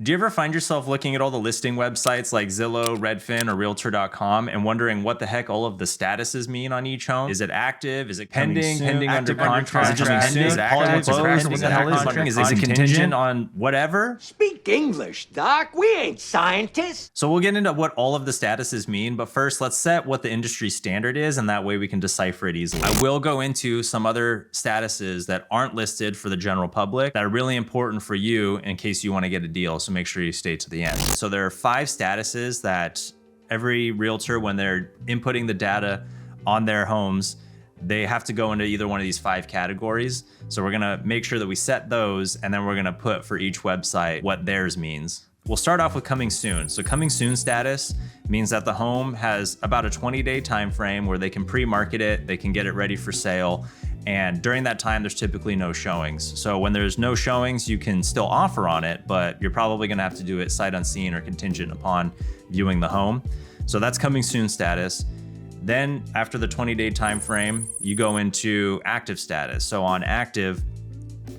Do you ever find yourself looking at all the listing websites like Zillow, Redfin, or Realtor.com and wondering what the heck all of the statuses mean on each home? Is it active? Is it pending? Pending under contract? Is it just pending? Is it active? Closed? Is it active under? Is it contingent on whatever? Speak English, Doc. We ain't scientists. So we'll get into what all of the statuses mean, but first let's set what the industry standard is, and that way we can decipher it easily. I will go into some other statuses that aren't listed for the general public that are really important for you in case you want to get a deal. So make sure you stay to the end. So there are 5 statuses that every realtor, when they're inputting the data on their homes, they have to go into either one of these 5 categories. So we're gonna make sure that we set those, and then we're gonna put for each website what theirs means. We'll start off with coming soon. So coming soon status means that the home has about a 20-day time frame where they can pre-market it, they can get it ready for sale, and during that time, there's typically no showings. So when there's no showings, you can still offer on it, but you're probably gonna have to do it sight unseen or contingent upon viewing the home. So that's coming soon status. Then after the 20-day time frame, you go into active status. So on active,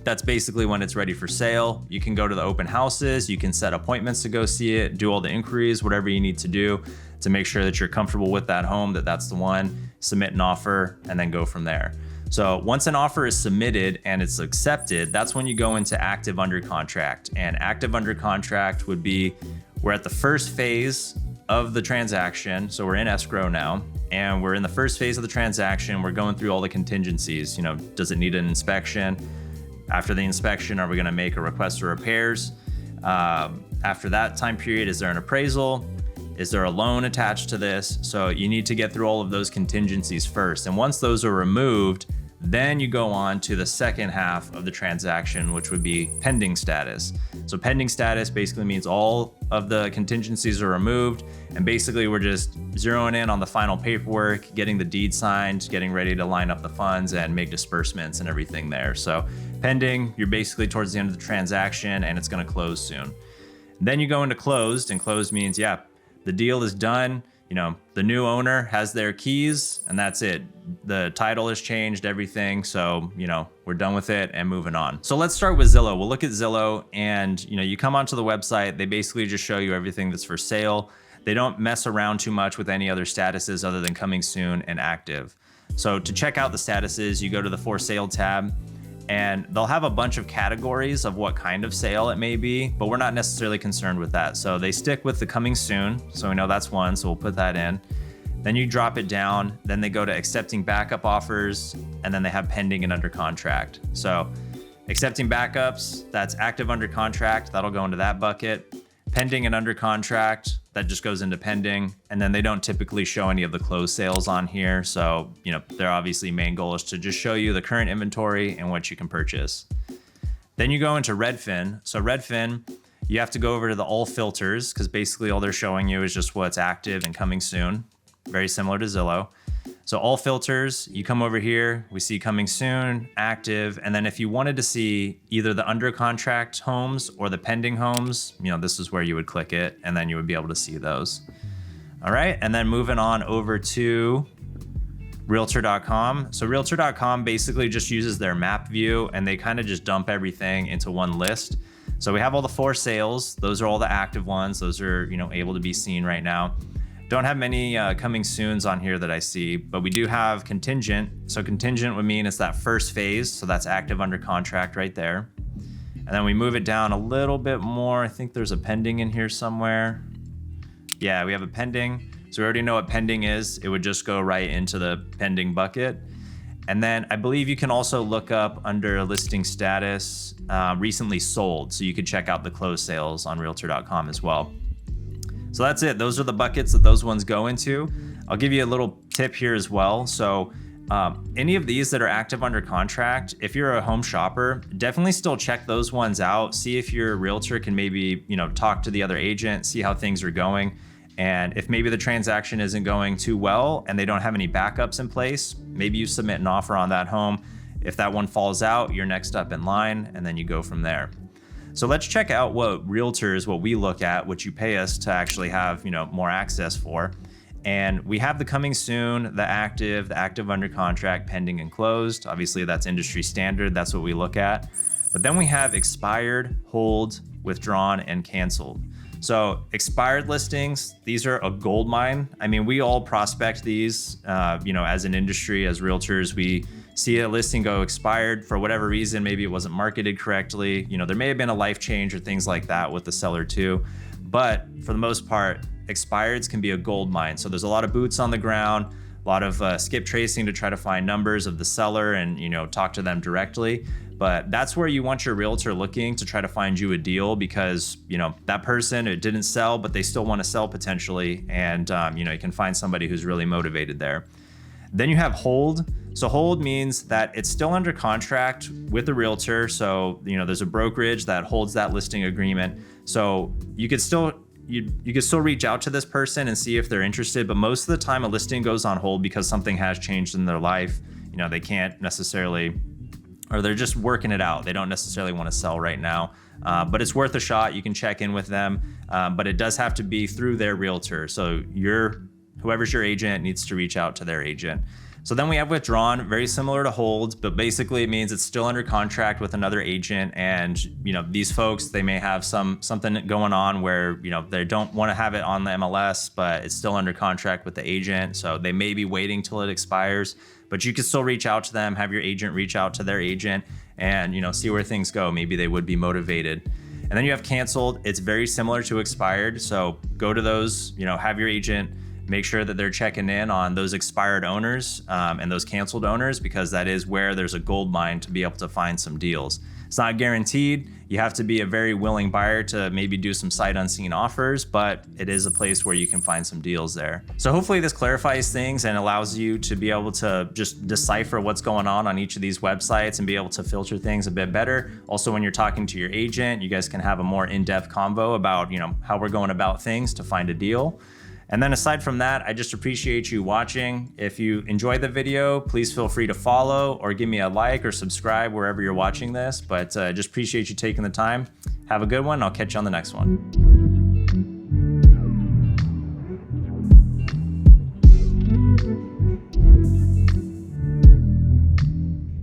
that's basically when it's ready for sale. You can go to the open houses, you can set appointments to go see it, do all the inquiries, whatever you need to do to make sure that you're comfortable with that home, that that's the one, submit an offer, and then go from there. So once an offer is submitted and it's accepted, that's when you go into active under contract. And active under contract would be, we're at the first phase of the transaction. So we're in escrow now, and we're in the first phase of the transaction. We're going through all the contingencies. You know, does it need an inspection? After the inspection, are we gonna make a request for repairs? After that time period, is there an appraisal? Is there a loan attached to this? So you need to get through all of those contingencies first. And once those are removed, then you go on to the second half of the transaction, which would be pending status. So pending status basically means all of the contingencies are removed, and basically we're just zeroing in on the final paperwork, getting the deed signed, getting ready to line up the funds and make disbursements and everything there. So pending, you're basically towards the end of the transaction and it's gonna close soon. Then you go into closed, and closed means, yeah, the deal is done. You know, the new owner has their keys and that's it. The title has changed, everything. So, you know, we're done with it and moving on. So let's start with Zillow. We'll look at Zillow, and, you know, you come onto the website, they basically just show you everything that's for sale. They don't mess around too much with any other statuses other than coming soon and active. So to check out the statuses, you go to the for sale tab, and they'll have a bunch of categories of what kind of sale it may be, but we're not necessarily concerned with that. So they stick with the coming soon. So we know that's one, so we'll put that in. Then you drop it down, then they go to accepting backup offers, and then they have pending and under contract. So accepting backups, that's active under contract, that'll go into that bucket. Pending and under contract, that just goes into pending. And then they don't typically show any of the closed sales on here. So, you know, their obviously main goal is to just show you the current inventory and what you can purchase. Then you go into Redfin. So Redfin, you have to go over to the all filters, because basically all they're showing you is just what's active and coming soon. Very similar to Zillow. So all filters, you come over here, we see coming soon, active, and then if you wanted to see either the under contract homes or the pending homes, you know, this is where you would click it, and then you would be able to see those. All right, and then moving on over to Realtor.com. So Realtor.com basically just uses their map view, and they kind of just dump everything into one list. So we have all the for sales, those are all the active ones, those are, you know, able to be seen right now. Don't have many coming soons on here that I see, but we do have contingent. So contingent would mean it's that first phase. So that's active under contract right there. And then we move it down a little bit more. I think there's a pending in here somewhere. Yeah, we have a pending. So we already know what pending is. It would just go right into the pending bucket. And then I believe you can also look up under listing status, recently sold. So you could check out the closed sales on Realtor.com as well. So that's it. Those are the buckets that those ones go into. I'll give you a little tip here as well. So any of these that are active under contract, if you're a home shopper, definitely still check those ones out. See if your realtor can maybe, you know, talk to the other agent, see how things are going. And if maybe the transaction isn't going too well and they don't have any backups in place, maybe you submit an offer on that home. If that one falls out, you're next up in line, and then you go from there. So let's check out what realtors, what we look at, what you pay us to actually have, you know, more access for. And we have the coming soon, the active under contract, pending and closed. Obviously that's industry standard. That's what we look at. But then we have expired, hold, withdrawn, and canceled. So expired listings, these are a gold mine. I mean, we all prospect these, as an industry, as realtors, we see a listing go expired for whatever reason. Maybe it wasn't marketed correctly. There may have been a life change or things like that with the seller too. But for the most part, expireds can be a gold mine. So there's a lot of boots on the ground, a lot of skip tracing to try to find numbers of the seller and, talk to them directly. But that's where you want your realtor looking to try to find you a deal because, that person, it didn't sell, but they still want to sell potentially. And, you can find somebody who's really motivated there. Then you have hold. So hold means that it's still under contract with the realtor. So, there's a brokerage that holds that listing agreement. So you could still reach out to this person and see if they're interested. But most of the time a listing goes on hold because something has changed in their life. They can't necessarily, or they're just working it out. They don't necessarily want to sell right now, but it's worth a shot. You can check in with them, but it does have to be through their realtor. So whoever's your agent needs to reach out to their agent. So then we have withdrawn, very similar to hold, but basically it means it's still under contract with another agent. And, these folks, they may have something going on where, they don't want to have it on the MLS, but it's still under contract with the agent. So they may be waiting till it expires, but you can still reach out to them, have your agent reach out to their agent and, see where things go. Maybe they would be motivated. And then you have canceled. It's very similar to expired. So go to those, have your agent make sure that they're checking in on those expired owners and those canceled owners, because that is where there's a gold mine to be able to find some deals. It's not guaranteed. You have to be a very willing buyer to maybe do some sight unseen offers, but it is a place where you can find some deals there. So hopefully this clarifies things and allows you to be able to just decipher what's going on each of these websites and be able to filter things a bit better. Also, when you're talking to your agent, you guys can have a more in-depth convo about, how we're going about things to find a deal. And then aside from that, I just appreciate you watching. If you enjoyed the video, please feel free to follow or give me a like or subscribe wherever you're watching this. But just appreciate you taking the time. Have a good one. I'll catch you on the next one.